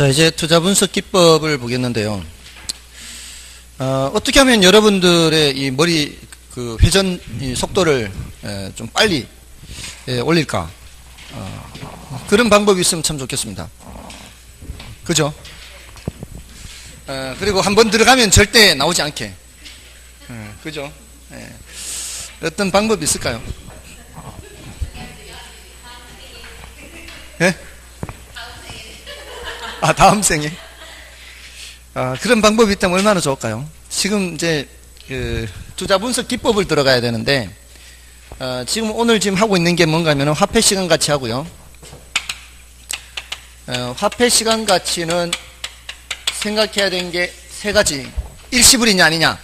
자, 이제 투자 분석 기법을 보겠는데요. 어떻게 하면 여러분들의 이 머리 그 회전 속도를 좀 빨리 올릴까? 그런 방법이 있으면 참 좋겠습니다. 그죠? 그리고 한번 들어가면 절대 나오지 않게. 그죠? 어떤 방법이 있을까요? 예? 다음 생에. 그런 방법이 있다면 얼마나 좋을까요? 지금 이제 투자 분석 기법을 들어가야 되는데, 지금 오늘 하고 있는 게 뭔가 하면 화폐 시간 가치 하고요. 화폐 시간 가치는 생각해야 되는 게 세 가지. 일시불이냐 아니냐.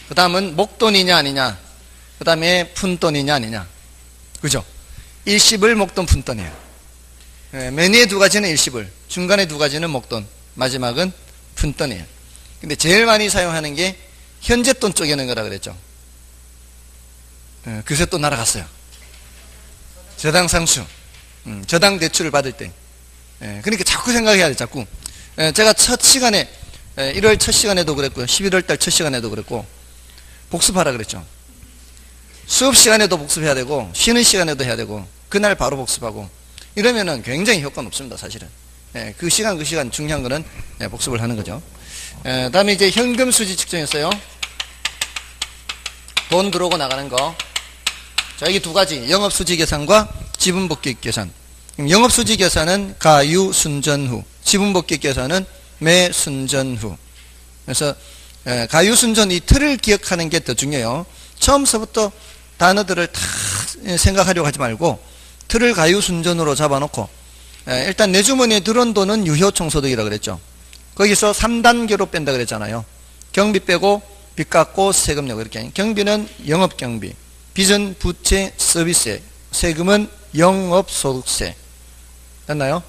그 다음은 목돈이냐 아니냐. 그 다음에 푼돈이냐 아니냐. 그죠? 일시불, 목돈, 푼돈이에요. 맨 위에 두 가지는 일시불, 중간에 두 가지는 목돈, 마지막은 푼돈이에요. 근데 제일 많이 사용하는 게 현재돈 쪼개는 거라 그랬죠. 그새 또 날아갔어요. 저당 상수, 저당 대출을 받을 때. 그러니까 자꾸 생각해야 돼, 자꾸. 제가 첫 시간에, 1월 첫 시간에도 그랬고요. 11월 달 첫 시간에도 그랬고, 복습하라 그랬죠. 수업 시간에도 복습해야 되고, 쉬는 시간에도 해야 되고, 그날 바로 복습하고, 이러면은 굉장히 효과는 없습니다, 사실은. 그 시간 중요한 거는 복습을 하는 거죠. 다음에 이제 현금 수지 측정했어요. 돈 들어오고 나가는 거. 자, 이게 두 가지. 영업 수지 계산과 지분 복귀 계산. 영업 수지 계산은 가유 순전 후, 지분 복귀 계산은 매 순전 후. 그래서 가유 순전 이 틀을 기억하는 게 더 중요해요. 처음서부터 단어들을 다 생각하려고 하지 말고 틀을 가유 순전으로 잡아놓고 일단 내 주머니에 들어온 돈은 유효 총소득이라고 그랬죠. 거기서 3단계로 뺀다 그랬잖아요. 경비 빼고 빚 갚고 세금 내고 이렇게. 경비는 영업경비, 빚은 부채 서비스세, 세금은 영업소득세. 됐나요?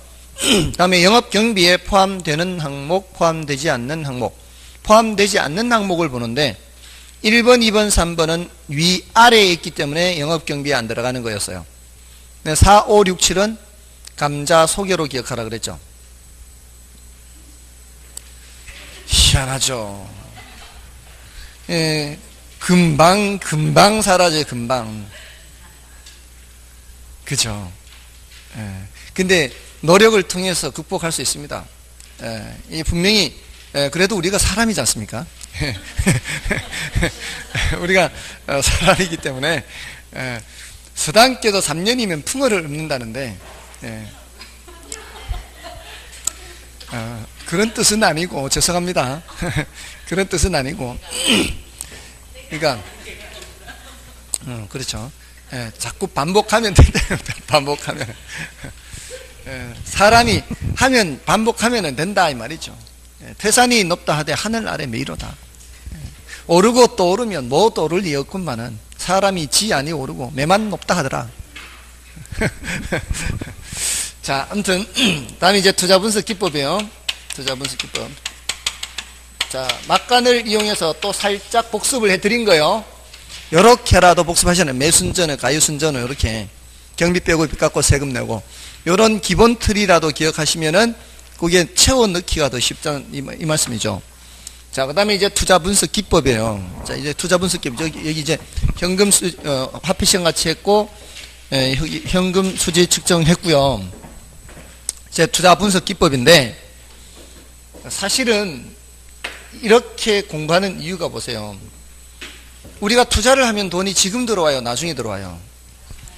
다음에 영업경비에 포함되는 항목, 포함되지 않는 항목. 포함되지 않는 항목을 보는데 1번, 2번, 3번은 위아래에 있기 때문에 영업경비에 안 들어가는 거였어요. 4, 5, 6, 7은 감자 소개로 기억하라 그랬죠. 희한하죠. 금방 사라져요, 금방. 그죠. 근데 노력을 통해서 극복할 수 있습니다. 이 분명히, 그래도 우리가 사람이지 않습니까? 우리가 사람이기 때문에, 서당께도 3년이면 풍어를 읊는다는데, 그런 뜻은 아니고, 죄송합니다. 그런 뜻은 아니고, 그러니까, 그렇죠. 자꾸 반복하면 된다. 반복하면. 사람이 하면, 반복하면 된다, 이 말이죠. 태산이 높다 하되 하늘 아래 메이로다. 오르고 또 오르면 못 오를 리 없건만은 사람이 지 아니 오르고 매만 높다 하더라. 자, 아무튼 다음에 이제 투자 분석 기법이에요. 투자 분석 기법. 자, 막간을 이용해서 또 살짝 복습을 해드린 거예요. 요렇게라도 복습하시는 매순전을 가유순전을 이렇게 경비 빼고 빚 갚고 세금 내고 요런 기본 틀이라도 기억하시면은 그게 채워 넣기가 더 쉽다는 이 말씀이죠. 자, 그 다음에 이제 투자 분석 기법이에요. 자, 이제 투자 분석 기법. 여기 이제 현금 화폐 시간 같이 했고, 현금 수지 측정했고요. 이제 투자 분석 기법인데, 사실은 이렇게 공부하는 이유가 보세요. 우리가 투자를 하면 돈이 지금 들어와요? 나중에 들어와요?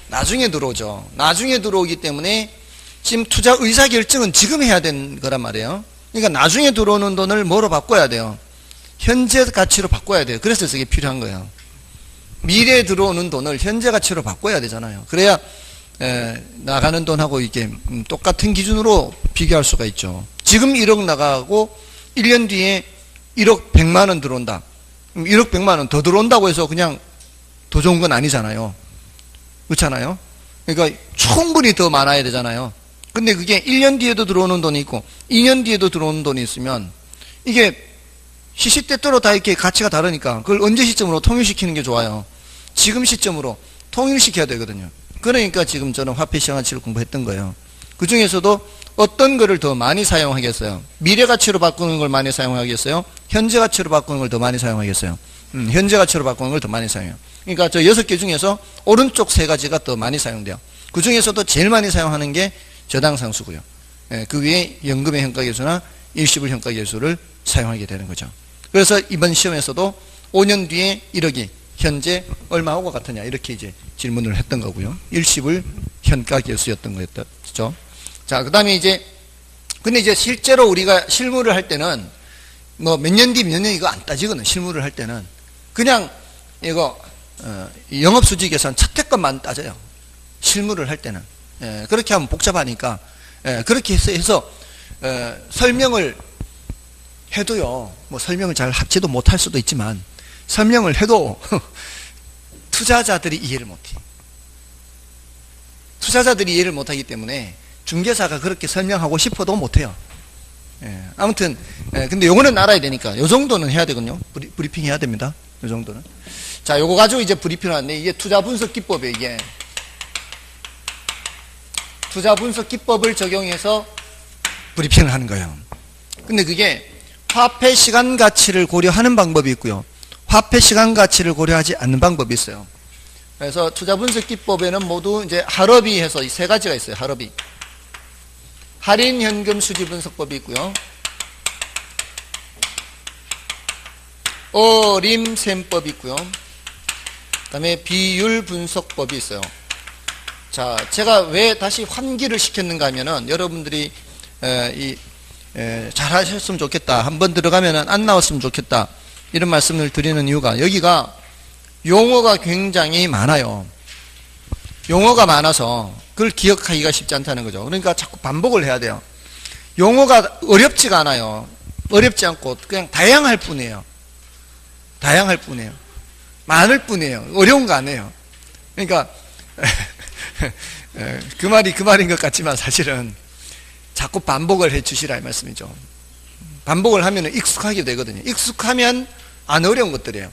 나중에 들어오죠. 나중에 들어오기 때문에 지금 투자 의사결정은 지금 해야 되는 거란 말이에요. 그러니까 나중에 들어오는 돈을 뭐로 바꿔야 돼요? 현재 가치로 바꿔야 돼요. 그래서 이게 필요한 거예요. 미래에 들어오는 돈을 현재 가치로 바꿔야 되잖아요. 그래야 나가는 돈하고 이게 똑같은 기준으로 비교할 수가 있죠. 지금 1억 나가고 1년 뒤에 1억 100만 원 들어온다. 1억 100만 원 더 들어온다고 해서 그냥 더 좋은 건 아니잖아요. 그렇잖아요. 그러니까 충분히 더 많아야 되잖아요. 근데 그게 1년 뒤에도 들어오는 돈이 있고 2년 뒤에도 들어오는 돈이 있으면 이게 시시때때로 다 이렇게 가치가 다르니까 그걸 언제 시점으로 통일시키는 게 좋아요. 지금 시점으로 통일시켜야 되거든요. 그러니까 지금 저는 화폐 시장가치를 공부했던 거예요. 그 중에서도 어떤 거를 더 많이 사용하겠어요? 미래 가치로 바꾸는 걸 많이 사용하겠어요? 현재 가치로 바꾸는 걸 더 많이 사용하겠어요? 현재 가치로 바꾸는 걸 더 많이 사용해요. 그러니까 저 6개 중에서 오른쪽 3가지가 더 많이 사용돼요. 그 중에서도 제일 많이 사용하는 게 저당상수고요. 그 위에 연금의 현가계수나 일시불 현가계수를 사용하게 되는 거죠. 그래서 이번 시험에서도 5년 뒤에 1억이 현재 얼마하고 같으냐 이렇게 이제 질문을 했던 거고요. 일시불 현가계수였던 거였죠. 자, 그 다음에 이제 근데 이제 실제로 우리가 실무를 할 때는 뭐 몇 년 뒤 몇 년 이거 안 따지거든. 실무를 할 때는 그냥 이거 영업수지 계산 차태값만 따져요. 실무를 할 때는. 그렇게 하면 복잡하니까 그렇게 해서 설명을 해도요. 뭐 설명을 잘 하지도 못할 수도 있지만 설명을 해도 투자자들이 이해를 못해. 투자자들이 이해를 못하기 때문에 중개사가 그렇게 설명하고 싶어도 못해요. 아무튼 근데 요거는 알아야 되니까 요 정도는 해야 되거든요. 브리핑 해야 됩니다. 요 정도는. 자, 요거 가지고 이제 브리핑을 하는데 이게 투자 분석 기법이에요. 이게 투자 분석 기법을 적용해서 브리핑을 하는 거예요. 근데 그게 화폐 시간 가치를 고려하는 방법이 있고요. 화폐 시간 가치를 고려하지 않는 방법이 있어요. 그래서 투자 분석 기법에는 모두 이제 할업이 해서 이 3가지가 있어요. 할업이. 할인 현금 수지 분석법이 있고요. 어림셈법이 있고요. 그 다음에 비율 분석법이 있어요. 자, 제가 왜 다시 환기를 시켰는가 하면은 여러분들이 잘 하셨으면 좋겠다. 한번 들어가면은 안 나왔으면 좋겠다. 이런 말씀을 드리는 이유가 여기가 용어가 굉장히 많아요. 용어가 많아서 그걸 기억하기가 쉽지 않다는 거죠. 그러니까 자꾸 반복을 해야 돼요. 용어가 어렵지가 않아요. 어렵지 않고 그냥 다양할 뿐이에요. 다양할 뿐이에요. 많을 뿐이에요. 어려운 거 아니에요. 그러니까 그 말이 그 말인 것 같지만 사실은 자꾸 반복을 해 주시라 이 말씀이죠. 반복을 하면 익숙하게 되거든요. 익숙하면 안 어려운 것들이에요.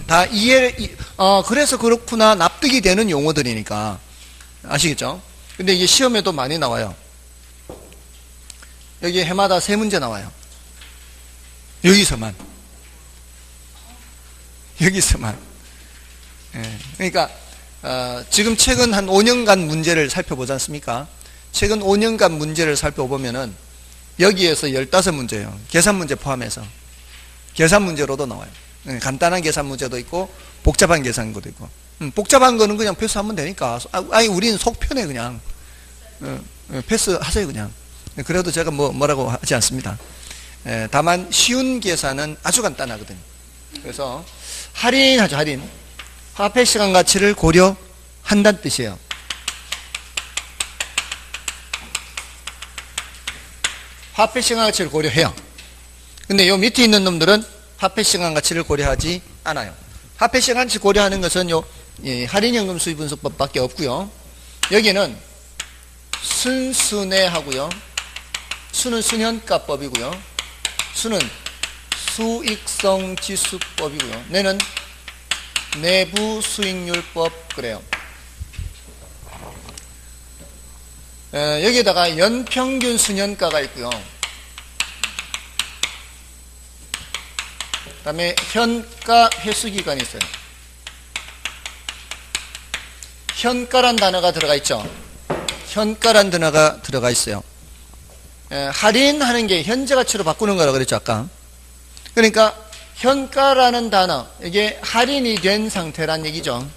다 그래서 그렇구나 납득이 되는 용어들이니까 아시겠죠? 근데 이게 시험에도 많이 나와요. 여기 해마다 3문제 나와요. 여기서만. 그러니까 지금 최근 한 5년간 문제를 살펴보지 않습니까? 최근 5년간 문제를 살펴보면은 여기에서 15문제예요. 계산 문제 포함해서. 계산 문제로도 나와요. 간단한 계산 문제도 있고 복잡한 계산 것도 있고. 복잡한 거는 그냥 패스하면 되니까. 아니 우리는 속 편해 그냥. 패스하세요 그냥. 그래도 제가 뭐라고 하지 않습니다. 다만 쉬운 계산은 아주 간단하거든요. 그래서 할인하죠. 할인. 화폐 시간 가치를 고려한다는 뜻이에요. 화폐 시간 가치를 고려해요. 근데 요 밑에 있는 놈들은 화폐 시간 가치를 고려하지 않아요. 화폐 시간 가치 고려하는 것은 할인연금 수입 분석법밖에 없고요. 여기는 순순회 하고요. 수는 순현가법이고요. 수는 수익성 지수법이고요. 내는 내부 수익률법 그래요. 여기에다가 연평균 수년가가 있고요. 그 다음에 현가 회수기간이 있어요. 현가란 단어가 들어가 있죠. 현가란 단어가 들어가 있어요. 할인하는 게 현재 가치로 바꾸는 거라고 그랬죠 아까. 그러니까 현가라는 단어 이게 할인이 된 상태란 얘기죠.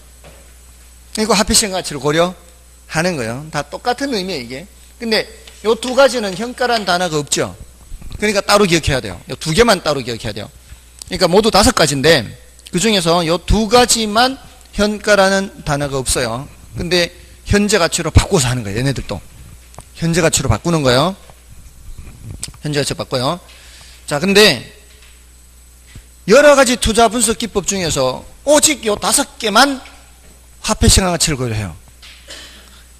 그리고 화폐시간 가치를 고려하는 거예요. 다 똑같은 의미예요 이게. 근데 요 2가지는 현가라는 단어가 없죠. 그러니까 따로 기억해야 돼요. 요 2개만 따로 기억해야 돼요. 그러니까 모두 5가지인데 그 중에서 요 2가지만 현가라는 단어가 없어요. 근데 현재 가치로 바꿔서 하는 거예요. 얘네들도 현재 가치로 바꾸는 거예요. 현재 가치로 바꿔요. 자, 근데 여러 가지 투자 분석 기법 중에서 오직 요 5개만 화폐 시간 가치를 고려해요.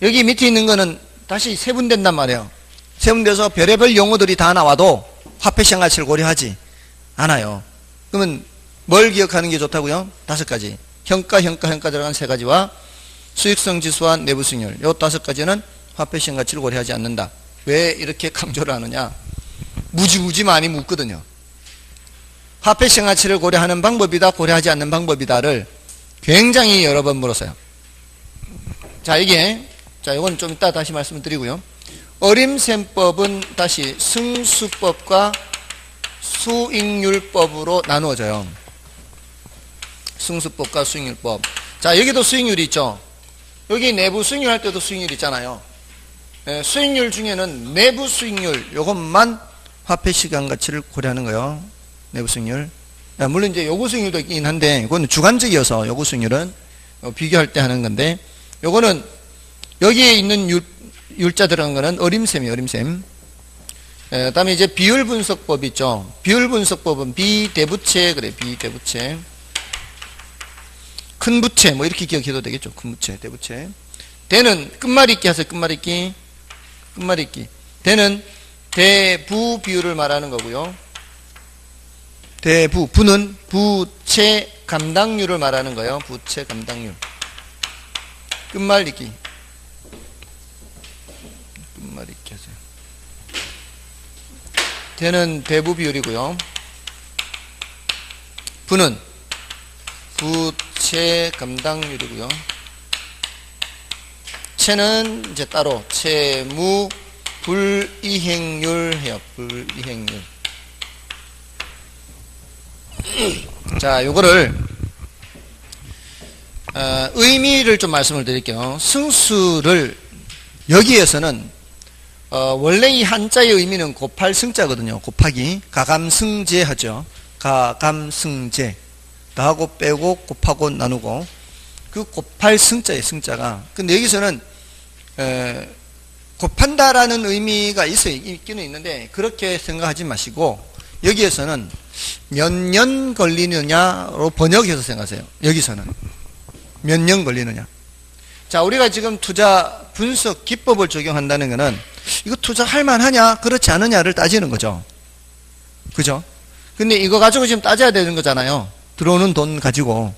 여기 밑에 있는 거는 다시 세분된단 말이에요. 세분돼서 별의별 용어들이 다 나와도 화폐 시간 가치를 고려하지 않아요. 그러면 뭘 기억하는 게 좋다고요? 5가지. 현가 들어간 3가지와 수익성 지수와 내부 수익률. 요 5가지는 화폐 시간 가치를 고려하지 않는다. 왜 이렇게 강조를 하느냐? 무지무지 많이 묻거든요. 화폐 시행가치를 고려하는 방법이다, 고려하지 않는 방법이다를 굉장히 여러 번 물었어요. 자, 이건 좀 이따 다시 말씀을 드리고요. 어림셈법은 다시 승수법과 수익률법으로 나누어져요. 승수법과 수익률법. 자, 여기도 수익률이 있죠. 여기 내부 수익률 할 때도 수익률 있잖아요. 수익률 중에는 내부 수익률, 요것만 화폐 시간 가치를 고려하는 거예요. 내부 수익률. 물론 이제 요구 수익률도 있긴 한데, 이거는 주관적이어서 요구 수익률은 비교할 때 하는 건데, 요거는 여기에 있는 율자 들어간 거는 어림셈이에요, 어림셈. 그 다음에 이제 비율 분석법 있죠. 비율 분석법은 비대부채, 그래, 비대부채. 큰 부채, 뭐 이렇게 기억해도 되겠죠. 큰 부채, 대부채. 대는 끝말잇기 하세요, 끝말잇기. 끝말잇기. 대는 대부 비율을 말하는 거고요. 대부, 부는 부채 감당률을 말하는 거예요. 부채 감당률. 끝말잇기. 끝말잇기 하세요. 대는 대부 비율이고요. 부는 부채 감당률이고요. 채는 이제 따로 채무 불이행률 해요. 불이행률. 자, 요거를 의미를 좀 말씀을 드릴게요. 승수를 여기에서는 원래 이 한자의 의미는 곱할 승자거든요. 곱하기 가감승제 하죠. 가감승제. 더하고 빼고 곱하고 나누고 그 곱할 승자의 승자가. 근데 여기서는 곱한다라는 의미가 있기는 있는데 그렇게 생각하지 마시고 여기에서는 몇 년 걸리느냐로 번역해서 생각하세요. 여기서는 몇 년 걸리느냐. 자, 우리가 지금 투자 분석 기법을 적용한다는 것은 이거 투자할 만하냐 그렇지 않느냐를 따지는 거죠. 그죠? 근데 이거 가지고 지금 따져야 되는 거잖아요. 들어오는 돈 가지고.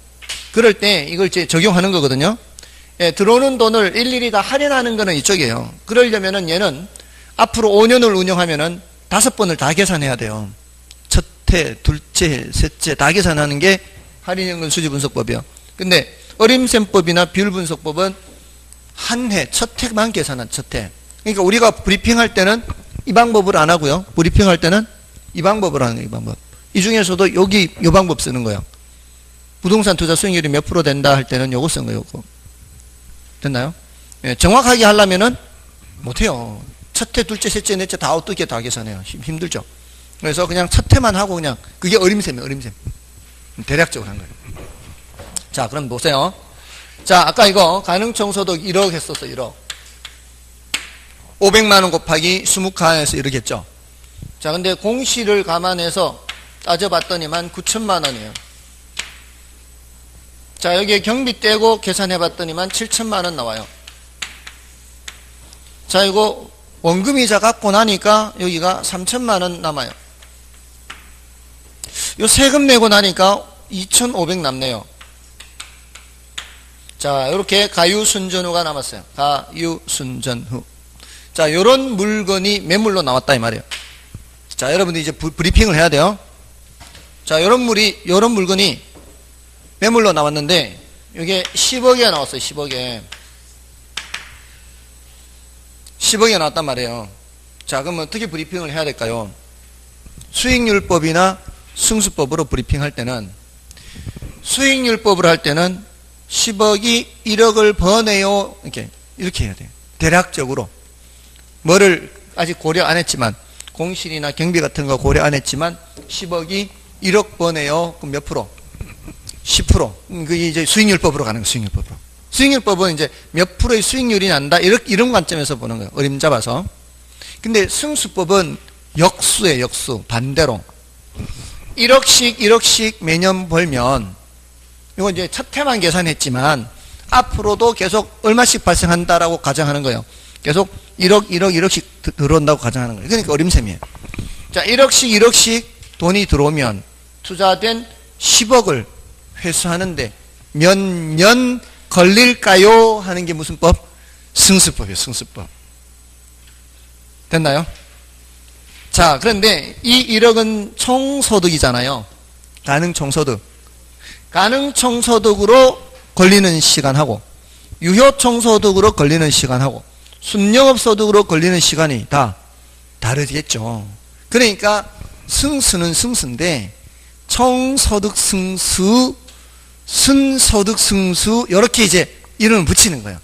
그럴 때 이걸 이제 적용하는 거거든요. 예, 들어오는 돈을 일일이 다 할인하는 거는 이쪽이에요. 그러려면은 얘는 앞으로 5년을 운영하면은 5번을 다 계산해야 돼요. 첫 해, 둘째, 셋째 다 계산하는 게 할인연금 수지분석법이요. 근데 어림셈법이나 비율분석법은 한 해, 첫 해만 계산한 첫 해. 그러니까 우리가 브리핑할 때는 이 방법을 안 하고요. 브리핑할 때는 이 방법을 하는 거예요. 이 방법. 이 중에서도 이 방법 쓰는 거예요. 부동산 투자 수익률이 몇 프로 된다 할 때는 요거 쓴 거예요. 요거. 됐나요? 예, 정확하게 하려면은 못해요. 첫 해, 둘째, 셋째, 넷째 다 어떻게 다 계산해요. 힘들죠. 그래서 그냥 첫 해만 하고 그냥 그게 어림셈이에요. 어림셈. 대략적으로 한 거예요. 자, 그럼 보세요. 자, 아까 이거 가능청소득 1억 했었어. 1억. 500만 원 곱하기 20칸에서 이러겠죠. 자, 근데 공시를 감안해서 따져봤더니만 9천만 원이에요. 자, 여기에 경비 떼고 계산해봤더니만 7천만 원 나와요. 자, 이거 원금이자 갚고 나니까 여기가 3천만 원 남아요. 요 세금 내고 나니까 2,500 남네요. 자, 이렇게 가유순전후가 남았어요. 가유순전후. 자, 요런 물건이 매물로 나왔다 이 말이에요. 자, 여러분들 이제 브리핑을 해야 돼요. 자, 요런 물건이 매물로 나왔는데 이게 10억에 나왔어요. 10억에. 10억에 나왔단 말이에요. 자, 그럼 어떻게 브리핑을 해야 될까요? 수익률법이나 승수법으로 브리핑할 때는 수익률법으로 할 때는 10억이 1억을 버네요. 이렇게 해야 돼요. 대략적으로. 뭐를 아직 고려 안 했지만 공실이나 경비 같은 거 고려 안 했지만 10억이 1억 버네요. 그럼 몇 프로? 10%. 그게 이제 수익률법으로 가는 거예요. 수익률법으로. 수익률법은 이제 몇 프로의 수익률이 난다. 이런 관점에서 보는 거예요. 어림 잡아서. 근데 승수법은 역수예요. 역수. 반대로. 1억씩 매년 벌면 이건 이제 첫 해만 계산했지만 앞으로도 계속 얼마씩 발생한다라고 가정하는 거예요. 계속 1억씩 들어온다고 가정하는 거예요. 그러니까 어림셈이에요. 자, 1억씩 돈이 들어오면 투자된 10억을 회수하는데 몇 년 걸릴까요? 하는 게 무슨 법? 승수법이에요. 승수법. 됐나요? 자, 그런데 이 1억은 총소득이잖아요. 가능 총소득. 가능 총소득으로 걸리는 시간하고 유효 총소득으로 걸리는 시간하고 순영업소득으로 걸리는 시간이 다 다르겠죠. 그러니까 승수는 승수인데 총소득 승수, 순소득 승수 이렇게 이제 이름을 붙이는 거예요.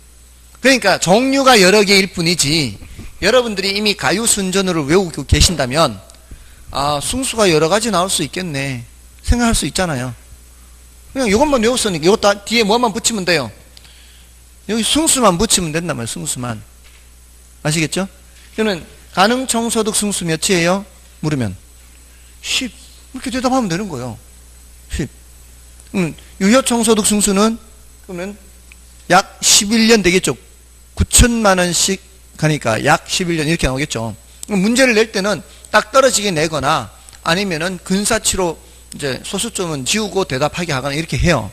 그러니까 종류가 여러 개일 뿐이지 여러분들이 이미 가유순전후를 외우고 계신다면 아, 승수가 여러 가지 나올 수 있겠네 생각할 수 있잖아요. 그냥 이것만 외웠으니까 이것 뒤에 뭐만 붙이면 돼요. 여기 승수만 붙이면 된단 말이에요. 승수만. 아시겠죠? 이거는 가능 총소득 승수 몇이에요? 물으면 10 이렇게 대답하면 되는 거예요. 10. 유효 총소득 승수는 그러면 약 11년 되겠죠. 9천만 원씩 가니까 약 11년 이렇게 나오겠죠. 문제를 낼 때는 딱 떨어지게 내거나 아니면은 근사치로 이제 소수점은 지우고 대답하게 하거나 이렇게 해요.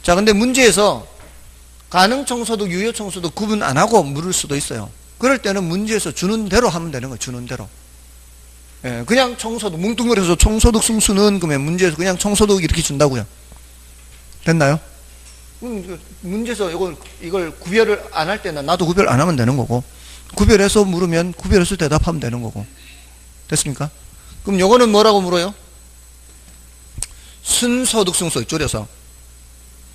자, 근데 문제에서 가능 총소득, 유효 총소득 구분 안 하고 물을 수도 있어요. 그럴 때는 문제에서 주는 대로 하면 되는 거예요. 주는 대로. 예, 그냥 총소득, 뭉뚱그려서 총소득 승수는 그러면 문제에서 그냥 총소득 이렇게 준다고요. 됐나요? 문제에서 이걸 구별을 안 할 때는 나도 구별 안 하면 되는 거고, 구별해서 물으면 구별해서 대답하면 되는 거고. 됐습니까? 그럼 요거는 뭐라고 물어요? 순소득 승수, 줄여서.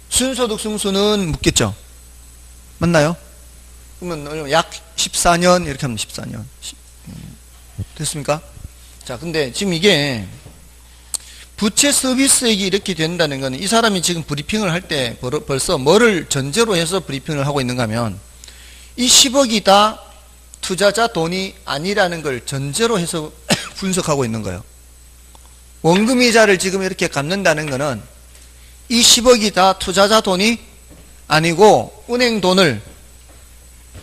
순소득 승수는 묻겠죠? 맞나요? 그러면 약 14년, 이렇게 하면 14년. 됐습니까? 자, 근데 지금 이게 부채 서비스액이 이렇게 된다는 건 이 사람이 지금 브리핑을 할 때 벌써 뭐를 전제로 해서 브리핑을 하고 있는가 하면 이 10억이 다 투자자 돈이 아니라는 걸 전제로 해서 분석하고 있는 거예요. 원금이자를 지금 이렇게 갚는다는 거는 이 10억이 다 투자자 돈이 아니고 은행 돈을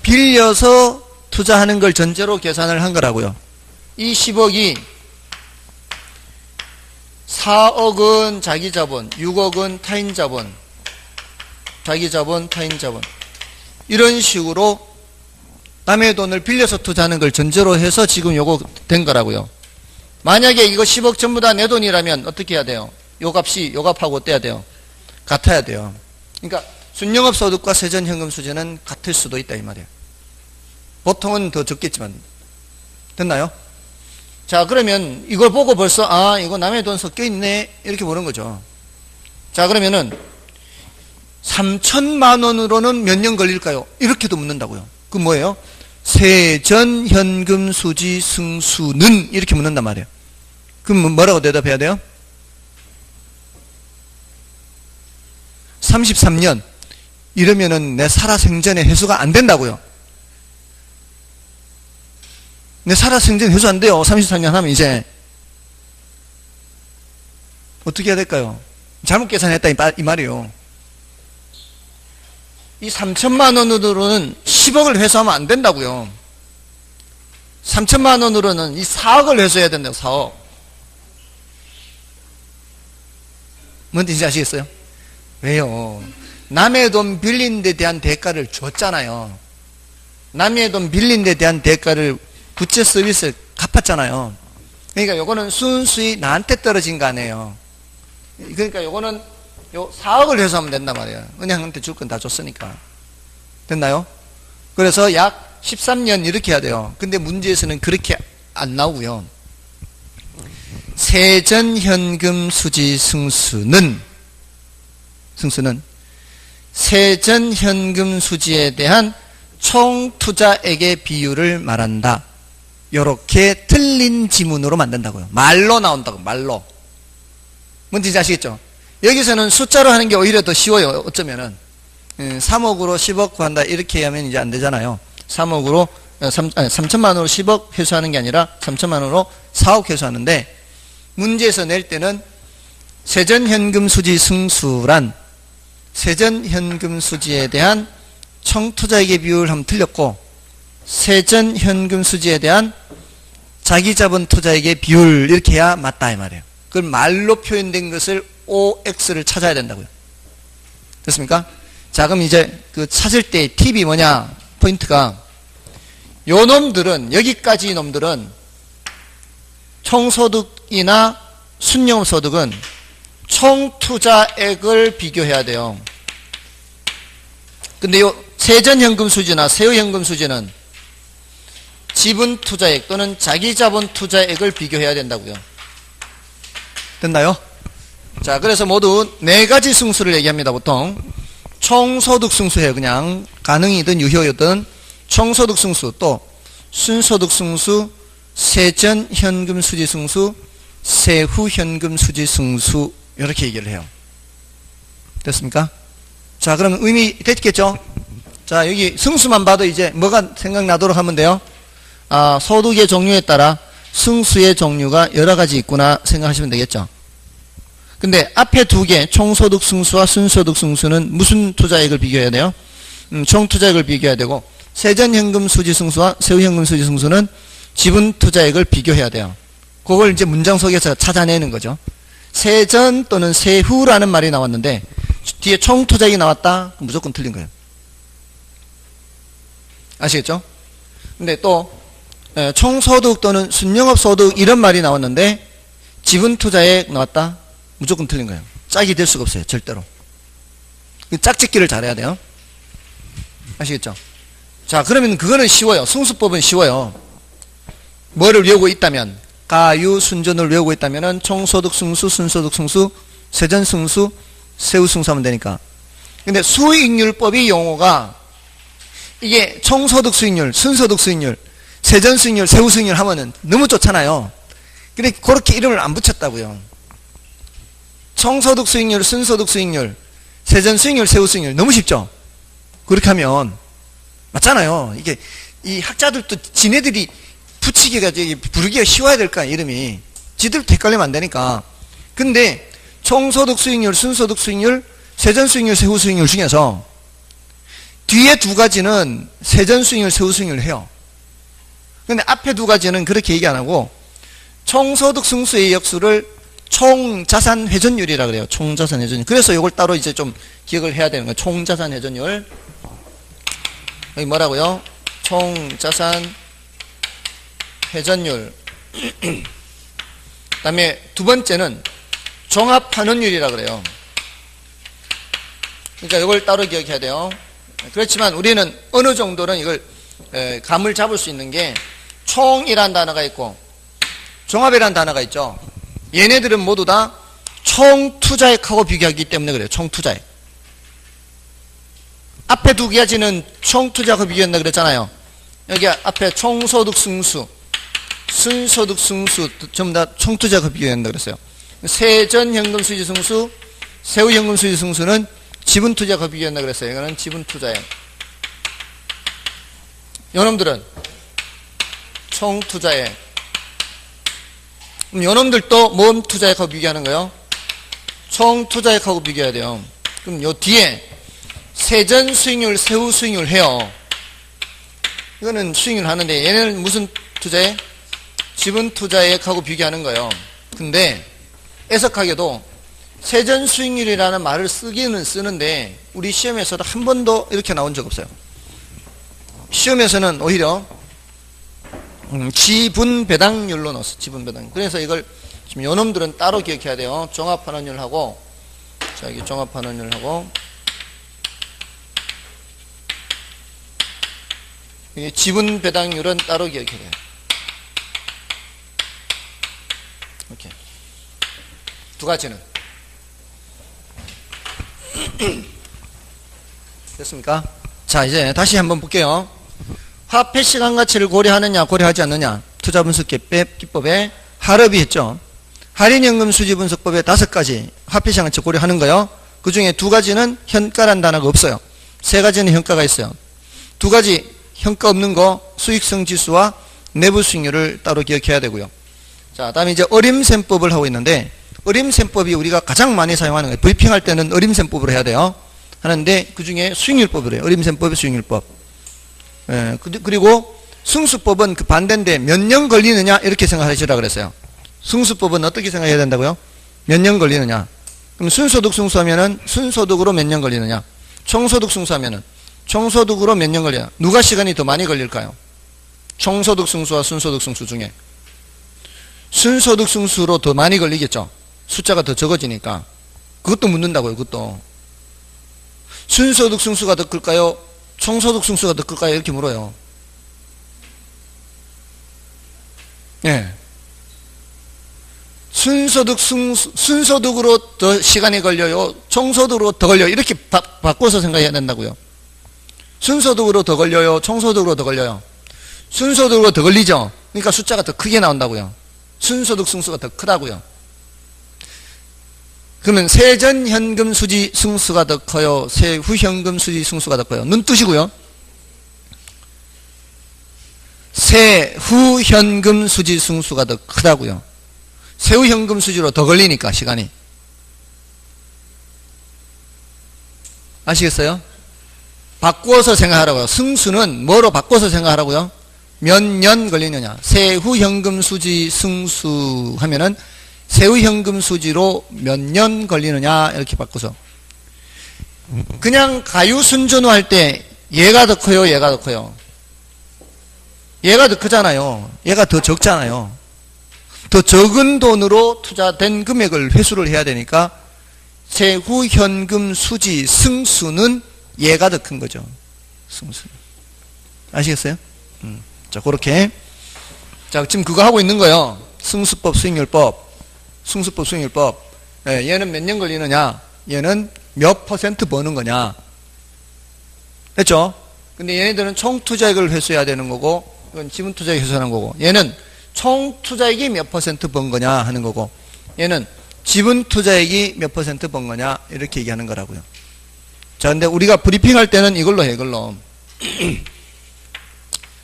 빌려서 투자하는 걸 전제로 계산을 한 거라고요. 이 10억이 4억은 자기 자본, 6억은 타인 자본, 자기 자본, 타인 자본 이런 식으로 남의 돈을 빌려서 투자하는 걸 전제로 해서 지금 요거 된 거라고요. 만약에 이거 10억 전부 다 내 돈이라면 어떻게 해야 돼요? 요 값이 요 값하고 어때야 돼요? 같아야 돼요. 그러니까 순영업소득과 세전현금수지는 같을 수도 있다 이 말이에요. 보통은 더 적겠지만. 됐나요? 자, 그러면 이걸 보고 벌써 아, 이거 남의 돈 섞여 있네 이렇게 보는 거죠. 자, 그러면은 3천만 원으로는 몇 년 걸릴까요? 이렇게도 묻는다고요. 그 뭐예요? 세전현금수지 승수는 이렇게 묻는단 말이에요. 그럼 뭐라고 대답해야 돼요? 33년 이러면은 내 살아생전에 회수가 안 된다고요. 내 살아생전 회수 안 돼요. 33년 하면 이제 어떻게 해야 될까요? 잘못 계산했다 이 말이에요. 이 3천만 원으로는 10억을 회수하면 안 된다고요. 3천만 원으로는 이 4억을 회수해야 된다고. 4억. 뭔 뜻인지 아시겠어요? 왜요? 남의 돈 빌린 데 대한 대가를 줬잖아요. 남의 돈 빌린 데 대한 대가를 부채 서비스 갚았잖아요. 그러니까 요거는 순수히 나한테 떨어진 거 아니에요. 그러니까 요거는 요 4억을 회수하면 된단 말이에요. 은행한테 줄 건 다 줬으니까. 됐나요? 그래서 약 13년 이렇게 해야 돼요. 근데 문제에서는 그렇게 안 나오고요. 세전현금 수지 승수는 세전현금 수지에 대한 총투자액의 비율을 말한다. 요렇게 틀린 지문으로 만든다고요. 말로 나온다고. 말로. 뭔지 아시겠죠? 여기서는 숫자로 하는 게 오히려 더 쉬워요. 어쩌면은 3억으로 10억 구한다 이렇게 하면 이제 안 되잖아요. 3천만 원으로 10억 회수하는 게 아니라 3천만 원으로 4억 회수하는데 문제에서 낼 때는 세전현금 수지 승수란 세전현금 수지에 대한 총투자액의 비율을 하면 틀렸고 세전현금 수지에 대한 자기자본 투자액의 비율 이렇게 해야 맞다 이 말이에요. 그걸 말로 표현된 것을 OX를 찾아야 된다고요. 됐습니까? 자, 그럼 이제 그 찾을 때 팁이 뭐냐? 포인트가 요 놈들은, 여기까지 놈들은 총소득이나 순영업소득은 총투자액을 비교해야 돼요. 근데 요 세전현금수지나 세후현금수지는 지분투자액 또는 자기자본투자액을 비교해야 된다고요. 됐나요? 자, 그래서 모두 4가지 승수를 얘기합니다. 보통 총소득승수예요. 그냥 가능이든 유효이든 총소득승수, 또 순소득승수, 세전현금수지승수, 세후현금수지승수, 이렇게 얘기를 해요. 됐습니까? 자, 그럼 의미 됐겠죠? 자, 여기 승수만 봐도 이제 뭐가 생각나도록 하면 돼요? 아, 소득의 종류에 따라 승수의 종류가 여러 가지 있구나 생각하시면 되겠죠? 근데 앞에 2개, 총소득 승수와 순소득 승수는 무슨 투자액을 비교해야 돼요? 총투자액을 비교해야 되고, 세전현금 수지 승수와 세후현금 수지 승수는 지분 투자액을 비교해야 돼요. 그걸 이제 문장 속에서 찾아내는 거죠. 세전 또는 세후라는 말이 나왔는데 뒤에 총투자액이 나왔다? 그럼 무조건 틀린 거예요. 아시겠죠? 근데 또 총소득 또는 순영업소득 이런 말이 나왔는데 지분 투자액 나왔다? 무조건 틀린 거예요. 짝이 될 수가 없어요. 절대로. 짝짓기를 잘해야 돼요. 아시겠죠? 자, 그러면 그거는 쉬워요. 승수법은 쉬워요. 뭐를 외우고 있다면, 가유 순전을 외우고 있다면은 총소득 승수, 순소득 승수, 세전 승수, 세후 승수 하면 되니까. 근데 수익률법이 용어가 이게 총소득 수익률, 순소득 수익률, 세전 수익률, 세후 수익률 하면은 너무 좋잖아요. 근데 그렇게 이름을 안 붙였다고요. 총소득 수익률, 순소득 수익률, 세전 수익률, 세후 수익률 너무 쉽죠? 그렇게 하면 맞잖아요. 이게 이 학자들도 지네들이 붙이기가 부르기가 쉬워야 될까 이름이. 지들도 헷갈리면 안 되니까. 근데 총소득 수익률, 순소득 수익률, 세전 수익률, 세후 수익률 중에서 뒤에 2가지는 세전 수익률, 세후 수익률을 해요. 근데 앞에 2가지는 그렇게 얘기 안 하고 총소득 승수의 역수를 총자산 회전율이라 그래요. 총자산 회전율. 그래서 이걸 따로 이제 좀 기억을 해야 되는 거예요. 총자산 회전율. 여기 뭐라고요? 총자산 회전율. 그 다음에 2번째는 종합환원율이라 그래요. 그러니까 이걸 따로 기억해야 돼요. 그렇지만 우리는 어느 정도는 이걸 감을 잡을 수 있는 게 총이란 단어가 있고 종합이란 단어가 있죠. 얘네들은 모두 다 총투자액하고 비교하기 때문에 그래요. 총투자액. 앞에 2가지는 총투자하고 비교한다 그랬잖아요. 여기 앞에 총소득 승수, 순소득 승수 전부 다 총투자하고 비교한다 그랬어요. 세전현금수지 승수, 세후현금수지 승수는 지분투자하고 비교한다 그랬어요. 이거는 지분투자액. 요놈들은 총투자액. 그럼 요놈들도 뭔 투자액하고 비교하는 거예요? 총투자액하고 비교해야 돼요. 그럼 요 뒤에 세전 수익률, 세후 수익률 해요. 이거는 수익률 하는데 얘네는 무슨 투자액? 지분 투자액하고 비교하는 거예요. 근데 애석하게도 세전 수익률이라는 말을 쓰기는 쓰는데 우리 시험에서도 한 번도 이렇게 나온 적 없어요. 시험에서는 오히려 지분 배당률로 넣었어. 지분 배당. 그래서 이걸 지금 요놈들은 따로 기억해야 돼요. 종합환원율하고, 자, 여기 종합환원율하고, 이 지분 배당률은 따로 기억해야 돼요. 이렇게 2가지는 됐습니까? 자, 이제 다시 한번 볼게요. 화폐 시간 가치를 고려하느냐 고려하지 않느냐. 투자분석기법에 할업이 했죠. 할인연금 수지분석법에 5가지 화폐 시간 가치 고려하는 거요. 그 중에 2가지는 현가란 단어가 없어요. 3가지는 현가가 있어요. 2가지 현가 없는 거 수익성 지수와 내부 수익률을 따로 기억해야 되고요. 자, 다음에 이제 어림셈법을 하고 있는데 어림셈법이 우리가 가장 많이 사용하는 거예요. 브리핑할 때는 어림셈법으로 해야 돼요. 하는데 그 중에 수익률법을 해요. 어림셈법의 수익률법. 예, 그리고 승수법은 그 반대인데 몇 년 걸리느냐 이렇게 생각하시라 그랬어요. 승수법은 어떻게 생각해야 된다고요? 몇 년 걸리느냐. 그럼 순소득 승수하면은 순소득으로 몇 년 걸리느냐. 총소득 승수하면은 총소득으로 몇 년 걸리냐. 누가 시간이 더 많이 걸릴까요? 총소득 승수와 순소득 승수 중에 순소득 승수로 더 많이 걸리겠죠. 숫자가 더 적어지니까. 그것도 묻는다고요. 그것도. 순소득 승수가 더 클까요? 총소득 승수가 더 클까요? 이렇게 물어요. 예. 순소득으로 더 시간이 걸려요? 총소득으로 더 걸려요? 이렇게 바꿔서 생각해야 된다고요. 순소득으로 더 걸려요? 총소득으로 더 걸려요? 순소득으로 더 걸리죠? 그러니까 숫자가 더 크게 나온다고요. 순소득 승수가 더 크다고요. 그러면 세전현금 수지 승수가 더 커요? 세후현금 수지 승수가 더 커요? 눈 뜨시고요. 세후현금 수지 승수가 더 크다고요. 세후현금 수지로 더 걸리니까 시간이. 아시겠어요? 바꿔서 생각하라고요. 승수는 뭐로 바꿔서 생각하라고요? 몇 년 걸리느냐. 세후현금 수지 승수 하면은 세후현금 수지로 몇 년 걸리느냐 이렇게 바꿔서. 그냥 가유순전후 할 때 얘가 더 커요? 얘가 더 커요? 얘가 더 크잖아요. 얘가 더 적잖아요. 더 적은 돈으로 투자된 금액을 회수를 해야 되니까 세후현금 수지 승수는 얘가 더 큰 거죠. 승수. 아시겠어요? 자, 그렇게. 자, 지금 그거 하고 있는 거예요. 승수법, 수익률법. 승수법, 수익률법. 예, 얘는 몇 년 걸리느냐? 얘는 몇 퍼센트 버는 거냐? 됐죠? 근데 얘네들은 총 투자액을 회수해야 되는 거고, 이건 지분 투자액 회수하는 거고, 얘는 총 투자액이 몇 퍼센트 번 거냐 하는 거고, 얘는 지분 투자액이 몇 퍼센트 번 거냐 이렇게 얘기하는 거라고요. 자, 근데 우리가 브리핑 할 때는 이걸로 해, 이걸로.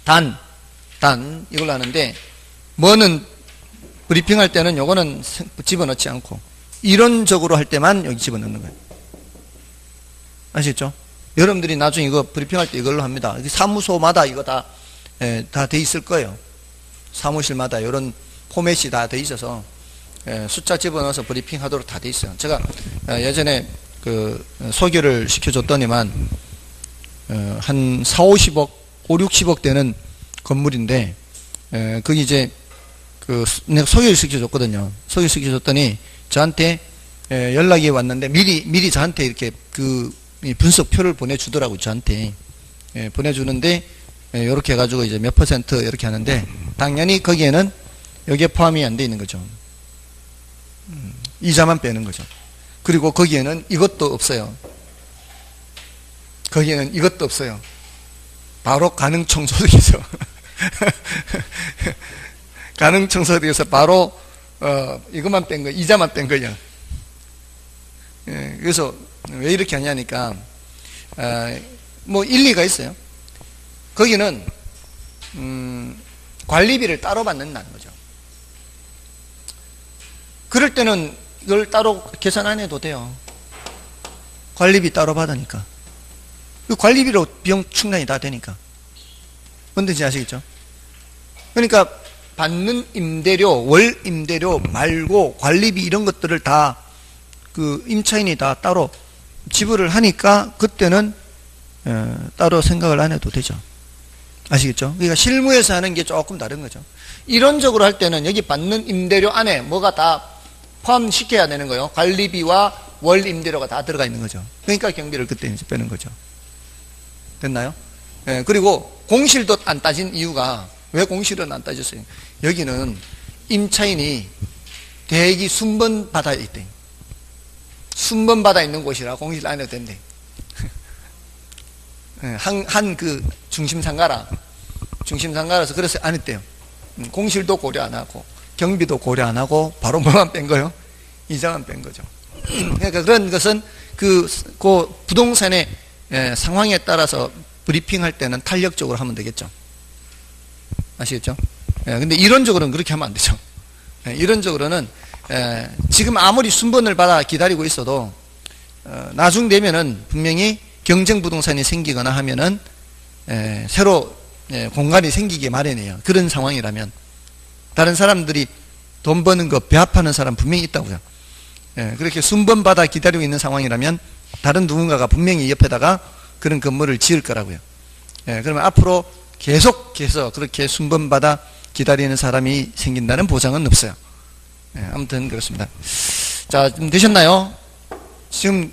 단, 이걸로 하는데, 뭐는 브리핑 할 때는 요거는 집어넣지 않고, 이론적으로 할 때만 여기 집어넣는 거예요. 아시겠죠? 여러분들이 나중에 이거 브리핑 할 때 이걸로 합니다. 사무소마다 이거 다 돼 있을 거예요. 사무실마다 이런 포맷이 다 돼 있어서, 숫자 집어넣어서 브리핑 하도록 다 돼 있어요. 제가 예전에 그 소개를 시켜줬더니만, 한 4, 50억, 5, 60억 되는 건물인데, 거기 이제, 내가 소개를 시켜줬거든요. 소개를 시켜줬더니, 저한테, 연락이 왔는데, 미리 저한테 이렇게 분석표를 보내주더라고요, 저한테. 보내주는데, 요렇게 해가지고 이제 몇 퍼센트 이렇게 하는데, 당연히 거기에는 여기에 포함이 안 돼 있는 거죠. 이자만 빼는 거죠. 그리고 거기에는 이것도 없어요. 거기에는 이것도 없어요. 바로 가능총소득이죠. 가능총소득에서 바로 이것만 뺀 거, 이자만 뺀 거예요. 그래서 왜 이렇게 하냐니까 뭐 일리가 있어요. 거기는 관리비를 따로 받는다는 거죠. 그럴 때는 이걸 따로 계산 안 해도 돼요. 관리비 따로 받으니까. 그 관리비로 비용 충당이 다 되니까. 뭔지 아시겠죠? 그러니까 받는 임대료, 월 임대료 말고 관리비 이런 것들을 다 그 임차인이 다 따로 지불을 하니까 그때는 따로 생각을 안 해도 되죠. 아시겠죠? 그러니까 실무에서 하는 게 조금 다른 거죠. 이론적으로 할 때는 여기 받는 임대료 안에 뭐가 다 포함시켜야 되는 거예요. 관리비와 월 임대료가 다 들어가 있는 거죠. 그러니까 경비를 그때 이제 빼는 거죠. 됐나요? 그리고 공실도 안 따진 이유가, 왜 공실은 안 따졌어요? 여기는 임차인이 대기 순번 받아 있대. 순번 받아 있는 곳이라 공실 안 해도 된대. 그 중심상가라서 그래서 안 했대요. 공실도 고려 안 하고 경비도 고려 안 하고 바로 뭐만 뺀 거요? 이자만 뺀 거죠. 그러니까 그런 것은 그 부동산의 상황에 따라서 브리핑할 때는 탄력적으로 하면 되겠죠. 아시겠죠? 근데 이론적으로는 그렇게 하면 안 되죠. 이론적으로는 지금 아무리 순번을 받아 기다리고 있어도 나중 되면은 분명히 경쟁 부동산이 생기거나 하면은 새로 공간이 생기게 마련해요. 그런 상황이라면 다른 사람들이 돈 버는 거 배합하는 사람 분명히 있다고요. 그렇게 순번 받아 기다리고 있는 상황이라면 다른 누군가가 분명히 옆에다가 그런 건물을 지을 거라고요. 그러면 앞으로 계속해서 그렇게 순번받아 기다리는 사람이 생긴다는 보장은 없어요. 예, 아무튼 그렇습니다. 자, 좀 되셨나요? 지금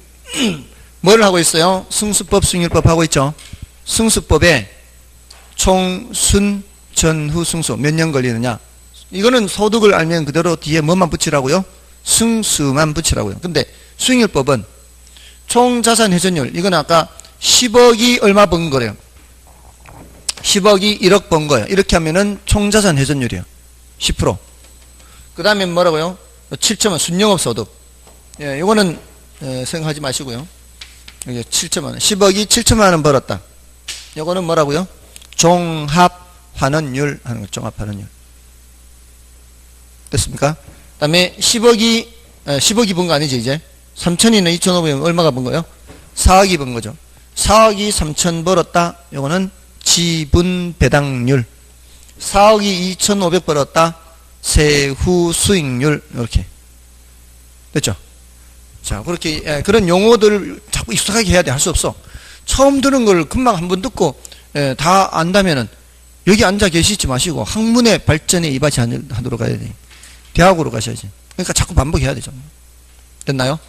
뭘 하고 있어요? 승수법, 승율법 하고 있죠. 승수법에 총, 순, 전, 후, 승수 몇 년 걸리느냐. 이거는 소득을 알면 그대로 뒤에 뭐만 붙이라고요? 승수만 붙이라고요. 근데 승율법은 총 자산 회전율, 이건 아까 10억이 얼마 번 거래요. 10억이 1억 번 거예요. 이렇게 하면은 총 자산 회전율이에요. 10%. 그 다음에 뭐라고요? 7천만 순영업 소득. 예, 이거는 생각하지 마시고요. 이게 7천만 원. 10억이 7천만 원 벌었다. 이거는 뭐라고요? 종합 환원율 하는 거. 종합 환원율. 됐습니까? 그 다음에 10억이 번 거 아니지, 이제? 3천이나 2,500은 얼마가 번 거예요? 4억이 번 거죠. 4억이 3천 벌었다. 이거는 지분 배당률. 4억이 2,500 벌었다. 세후 수익률. 이렇게. 됐죠? 자, 그렇게, 그런 용어들을 자꾸 익숙하게 해야 돼. 할 수 없어. 처음 들은 걸 금방 한번 듣고, 다 안다면은, 여기 앉아 계시지 마시고, 학문의 발전에 이바지하도록 가야 돼. 대학으로 가셔야지. 그러니까 자꾸 반복해야 되죠. 됐나요?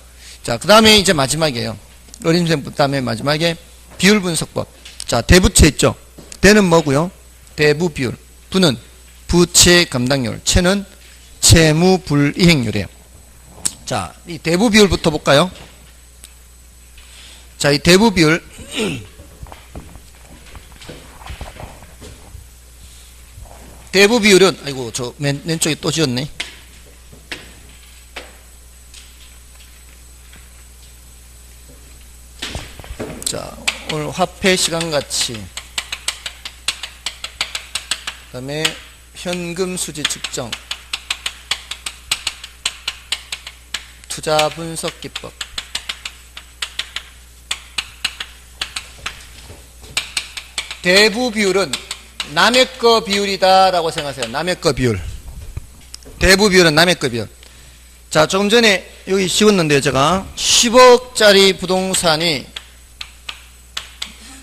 자, 그 다음에 이제 마지막이에요. 어림생 그 다음에 마지막에 비율 분석법. 자, 대부채 있죠? 대는 뭐고요? 대부 비율. 부는 부채 감당률. 채는 채무 불이행률이에요. 자, 이 대부 비율부터 볼까요? 자, 이 대부 비율. 대부 비율은, 아이고, 저 왼쪽에 또 지었네. 자, 오늘 화폐 시간가치, 그 다음에 현금 수지 측정, 투자 분석 기법. 대부 비율은 남의 거 비율이다 라고 생각하세요. 남의 거 비율. 대부 비율은 남의 거 비율. 자, 조금 전에 여기 씌웠는데요, 제가 10억짜리 부동산이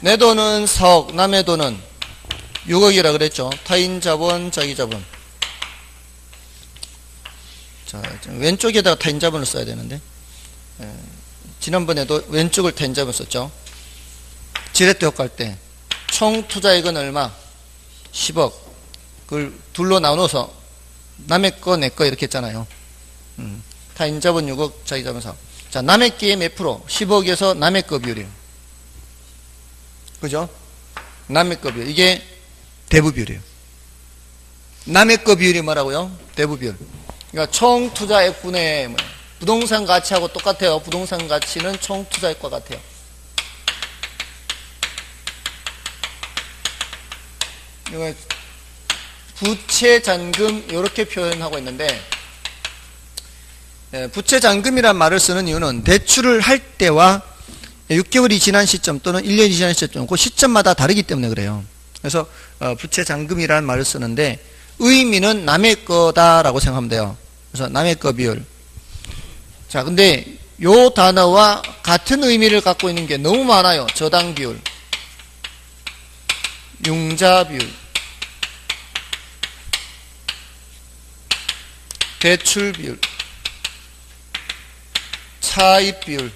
내 돈은 4억, 남의 돈은 6억이라 그랬죠. 타인 자본, 자기 자본. 자, 왼쪽에다가 타인 자본을 써야 되는데, 지난번에도 왼쪽을 타인 자본 썼죠. 지렛대 효과 할 때 총 투자액은 얼마? 10억. 그걸 둘로 나눠서 남의 거, 내 거 이렇게 했잖아요. 타인 자본 6억, 자기 자본 4억. 자, 남의 끼의 몇 프로? 10억에서 남의 거 비율이에요. 그죠? 남의 거 비율. 이게 대부 비율이에요. 남의 거 비율이 뭐라고요? 대부 비율. 그러니까 총 투자액분의 부동산 가치하고 똑같아요. 부동산 가치는 총 투자액과 같아요. 이거 부채 잔금 이렇게 표현하고 있는데, 부채 잔금이란 말을 쓰는 이유는 대출을 할 때와 6개월이 지난 시점 또는 1년이 지난 시점, 그 시점마다 다르기 때문에 그래요. 그래서 부채 잔금이라는 말을 쓰는데 의미는 남의 거다라고 생각하면 돼요. 그래서 남의 거 비율. 자, 근데 요 단어와 같은 의미를 갖고 있는 게 너무 많아요. 저당 비율, 융자 비율, 대출 비율, 차입 비율,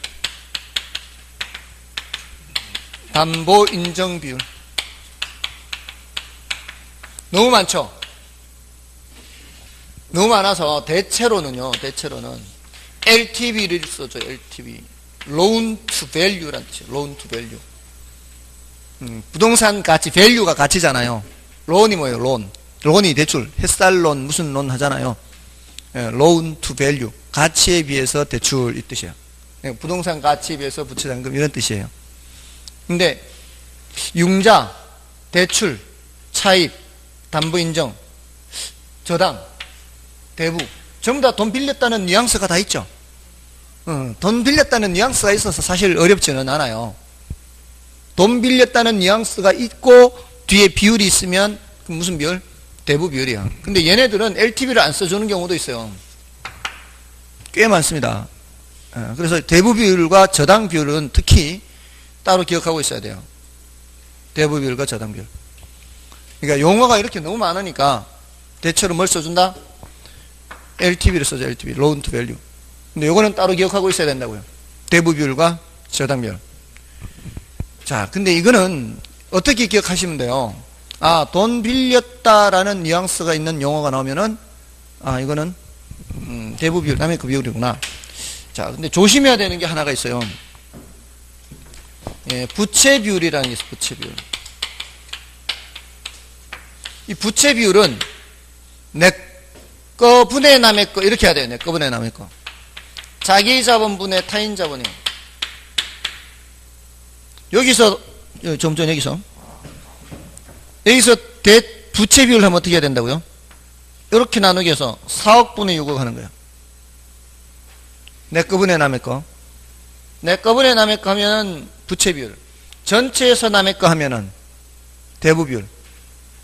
담보 인정 비율. 너무 많죠? 너무 많아서 대체로는 LTV를 써줘. LTV. Loan to Value란 뜻이에요. Loan to Value. 부동산 가치, value가 가치잖아요. loan이 뭐예요? loan이 대출, 햇살론, 무슨 론 하잖아요. loan to value. 가치에 비해서 대출 이 뜻이에요. 부동산 가치에 비해서 부채잔금 이런 뜻이에요. 근데 융자, 대출, 차입, 담보인정, 저당, 대부 전부 다 돈 빌렸다는 뉘앙스가 다 있죠. 돈 빌렸다는 뉘앙스가 있어서 사실 어렵지는 않아요. 돈 빌렸다는 뉘앙스가 있고 뒤에 비율이 있으면 무슨 비율? 대부 비율이야. 근데 얘네들은 LTV를 안 써주는 경우도 있어요. 꽤 많습니다. 그래서 대부 비율과 저당 비율은 특히 따로 기억하고 있어야 돼요. 대부 비율과 저당 비율. 그러니까 용어가 이렇게 너무 많으니까 대체로 뭘 써준다? LTV를 써줘. LTV, loan to value. 근데 요거는 따로 기억하고 있어야 된다고요. 대부 비율과 저당 비율. 자, 근데 이거는 어떻게 기억하시면 돼요? 아, 돈 빌렸다라는 뉘앙스가 있는 용어가 나오면은, 아, 이거는, 대부 비율, 남의 그 비율이구나. 자, 근데 조심해야 되는 게 하나가 있어요. 예, 부채 비율이라는 게 있어요. 부채 비율. 이 부채 비율은 내 거 분의 남의 거, 이렇게 해야 돼요. 내 거 분의 남의 거. 자기 자본 분의 타인 자본이에요. 여기서, 좀 전 여기서 부채 비율을 하면 어떻게 해야 된다고요? 이렇게 나누기 해서 4억 분의 6억 하는 거예요. 내 거 분의 남의 거. 내 거 분의 남의 거 하면은 부채 비율. 전체에서 남의 거 하면은 대부 비율.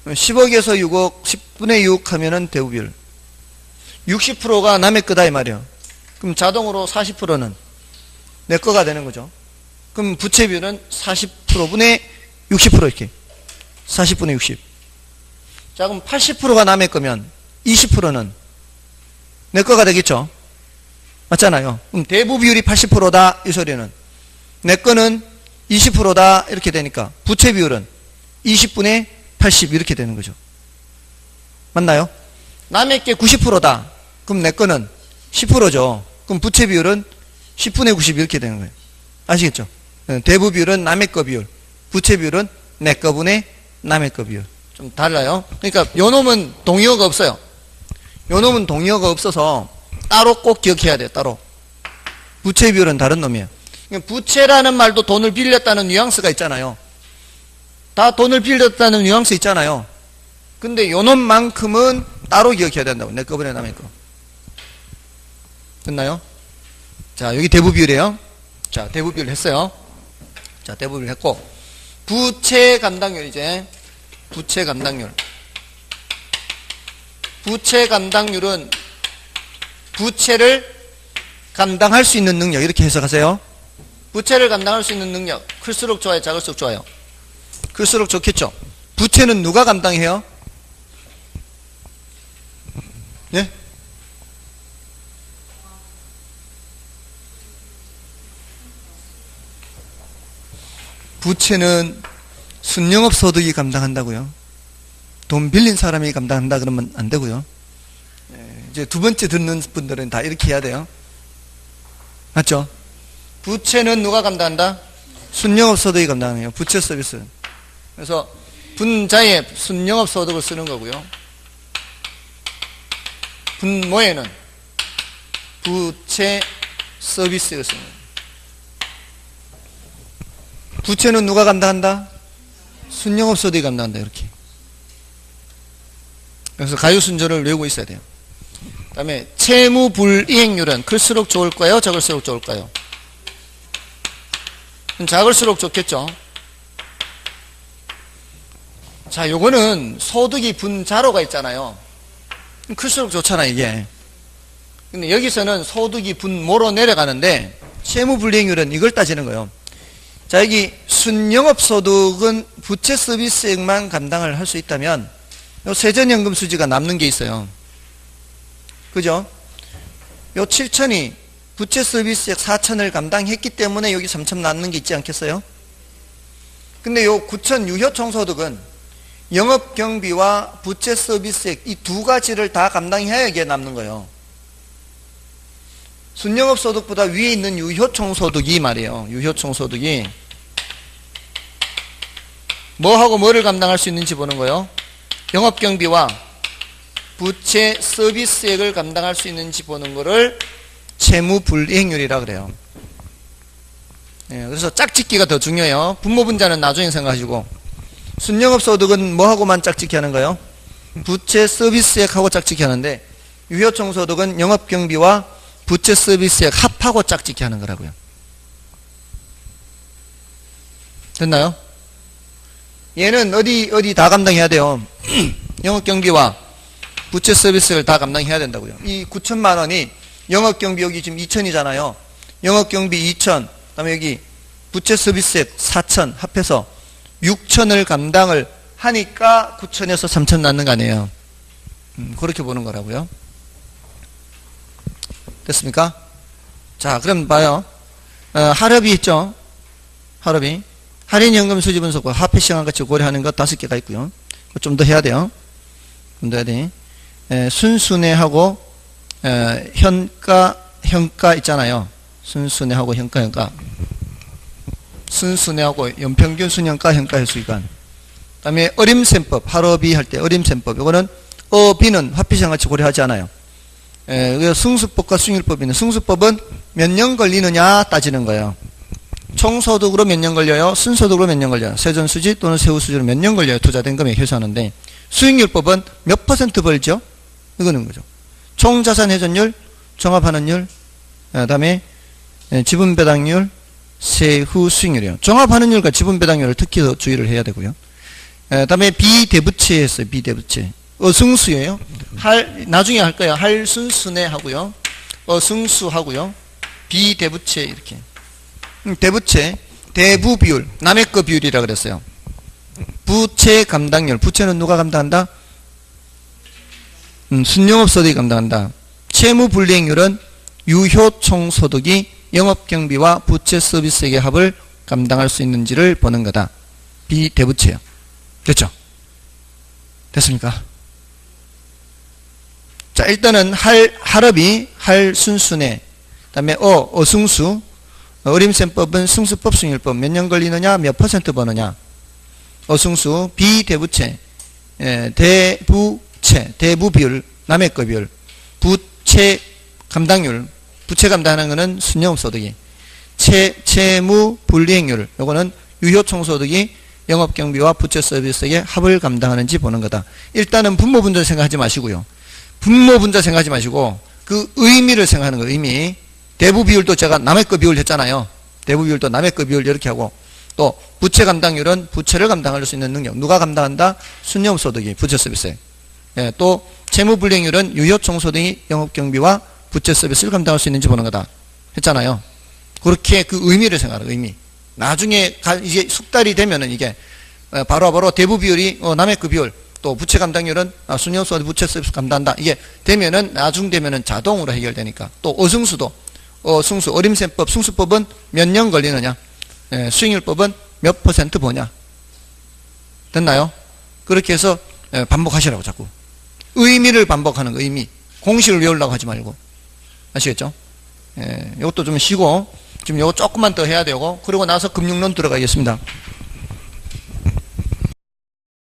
10억에서 6억, 10분의 6 하면은 대부 비율. 60%가 남의 거다 이 말이에요. 그럼 자동으로 40%는 내 거가 되는 거죠. 그럼 부채 비율은 40%분의 60% 이렇게. 40분의 60. 자, 그럼 80%가 남의 거면 20%는 내 거가 되겠죠. 맞잖아요. 그럼 대부 비율이 80%다 이 소리는 내 거는 20%다 이렇게 되니까 부채 비율은 20분의 80 이렇게 되는 거죠. 맞나요? 남의 게 90%다. 그럼 내 거는 10%죠. 그럼 부채 비율은 10분의 90 이렇게 되는 거예요. 아시겠죠? 대부 비율은 남의 거 비율, 부채 비율은 내 거분의 남의 거 비율. 좀 달라요. 그러니까 요 놈은 동의어가 없어요. 요 놈은 동의어가 없어서 따로 꼭 기억해야 돼요. 따로. 부채 비율은 다른 놈이에요. 부채라는 말도 돈을 빌렸다는 뉘앙스가 있잖아요. 다 돈을 빌렸다는 뉘앙스 있잖아요. 근데 요 놈만큼은 따로 기억해야 된다고. 내 거분의 남의 거. 됐나요? 자, 여기 대부 비율이에요. 자, 대부 비율 했어요. 자, 대부 비율 했고 부채 감당률 이제 부채 감당률. 부채 감당률은 부채를 감당할 수 있는 능력 이렇게 해석하세요. 부채를 감당할 수 있는 능력 클수록 좋아요, 작을수록 좋아요? 클수록 좋겠죠. 부채는 누가 감당해요? 예? 부채는 순영업 소득이 감당한다고요. 돈 빌린 사람이 감당한다 그러면 안 되고요. 이제 두 번째 듣는 분들은 다 이렇게 해야 돼요. 맞죠? 부채는 누가 감당한다? 순영업 소득이 감당해요. 부채 서비스. 그래서 분자에 순영업 소득을 쓰는 거고요. 분모에는 부채 서비스를 쓰는 거예요. 부채는 누가 감당한다? 순영업 소득이 감당한다. 이렇게. 그래서 가유순전을 외우고 있어야 돼요. 그 다음에 채무불이행률은 클수록 좋을까요? 적을수록 좋을까요? 작을수록 좋겠죠. 자, 요거는 소득이 분자로가 있잖아요. 클수록 좋잖아 이게. 근데 여기서는 소득이 분모로 내려가는데 채무불이행률은 이걸 따지는 거예요. 자, 여기 순영업소득은 부채 서비스액만 감당을 할 수 있다면 요 세전연금 수지가 남는 게 있어요. 그죠? 요 7천이 부채 서비스액 4천을 감당했기 때문에 여기 3천 남는 게 있지 않겠어요? 근데 요 9천 유효총소득은 영업경비와 부채 서비스액 이 두 가지를 다 감당해야 이게 남는 거예요. 순영업소득보다 위에 있는 유효총소득이 말이에요. 유효총소득이 뭐하고 뭐를 감당할 수 있는지 보는 거예요. 영업경비와 부채 서비스액을 감당할 수 있는지 보는 거를 채무불이행률이라 그래요. 예, 그래서 짝짓기가 더 중요해요. 분모분자는 나중에 생각하시고 순영업소득은 뭐하고만 짝짓기 하는 거예요? 부채 서비스액하고 짝짓기 하는데 유효총소득은 영업경비와 부채 서비스액 합하고 짝짓기 하는 거라고요. 됐나요? 얘는 어디 다 감당해야 돼요. 영업경비와 부채 서비스를 다 감당해야 된다고요. 이 9천만 원이 영업경비 여기 지금 2천이잖아요. 영업경비 2천, 그다음에 여기 부채 서비스액 4천 합해서 6천을 감당을 하니까 9천에서 3천 낳는 거 아니에요. 그렇게 보는 거라고요. 됐습니까? 자, 그럼 봐요. 할업이 있죠. 할업이. 할인연금 수지분석과 화폐시장 같이 고려하는 것 5개가 있고요. 좀 더 해야 돼요. 좀 더 해야 돼. 순순회하고 현가 있잖아요. 순순회하고 현가. 순순회하고 연평균 순현가, 현가 횟수기간. 그 다음에 어림셈법, 할업이 할 때 어림셈법. 이거는 비는 화폐시장 같이 고려하지 않아요. 승수법과 수익률법이 있는 승수법은 몇 년 걸리느냐 따지는 거예요. 총소득으로 몇 년 걸려요? 순소득으로 몇 년 걸려요? 세전수지 또는 세후수지로 몇 년 걸려요? 투자된 금액 회수하는데 수익률법은 몇 퍼센트 벌죠? 이거는 거죠. 총자산 회전율, 종합환원율, 그 다음에 지분배당률, 세후 수익률이에요. 종합환원율과 지분배당률을 특히 더 주의를 해야 되고요. 그 다음에 비대부채 했어요. 비대부채. 어승수예요. 나중에 할 거예요. 할순순회 하고요. 어승수 하고요. 비대부채 이렇게. 대부채, 대부 비율, 남의 거 비율이라 그랬어요. 부채 감당률. 부채는 누가 감당한다? 순영업소득이 감당한다. 채무불이행률은 유효총소득이 영업경비와 부채 서비스액의 합을 감당할 수 있는지를 보는 거다. 비대부채요. 됐죠? 됐습니까? 자, 일단은 할업이 할순순회, 그 다음에 어승수, 어림셈법은 승수법, 수익률법. 몇 년 걸리느냐, 몇 퍼센트 버느냐. 어승수, 비대부채, 대부채, 대부비율, 남의 거 비율, 부채 감당률, 부채 감당하는 것은 순영업소득이, 채무불이행률, 요거는 유효총소득이 영업경비와 부채 서비스액의 합을 감당하는지 보는 거다. 일단은 분모분자 생각하지 마시고요. 분모분자 생각하지 마시고 그 의미를 생각하는 거예요. 의미. 대부비율도 제가 남의 거 비율 했잖아요. 대부비율도 남의 거 비율 이렇게 하고, 또 부채 감당률은 부채를 감당할 수 있는 능력. 누가 감당한다? 순영소득이, 부채 서비스. 또 채무불이행률은 유효총소득이 영업경비와 부채 서비스를 감당할 수 있는지 보는 거다 했잖아요. 그렇게 그 의미를 생각하는 의미. 나중에 이제 숙달이 되면은 이게 바로바로 대부비율이 남의 그 비율, 또 부채 감당률은 순영소득 부채 서비스 감당한다. 이게 되면은 나중 되면은 자동으로 해결되니까. 또 어승수도 승수, 어림셈법, 승수법은 몇 년 걸리느냐, 수익률법은 몇 퍼센트 보냐. 됐나요? 그렇게 해서 반복하시라고 자꾸. 의미를 반복하는 거, 의미. 공식을 외우려고 하지 말고. 아시겠죠? 이것도 좀 쉬고, 지금 이거 조금만 더 해야 되고, 그리고 나서 금융론 들어가겠습니다.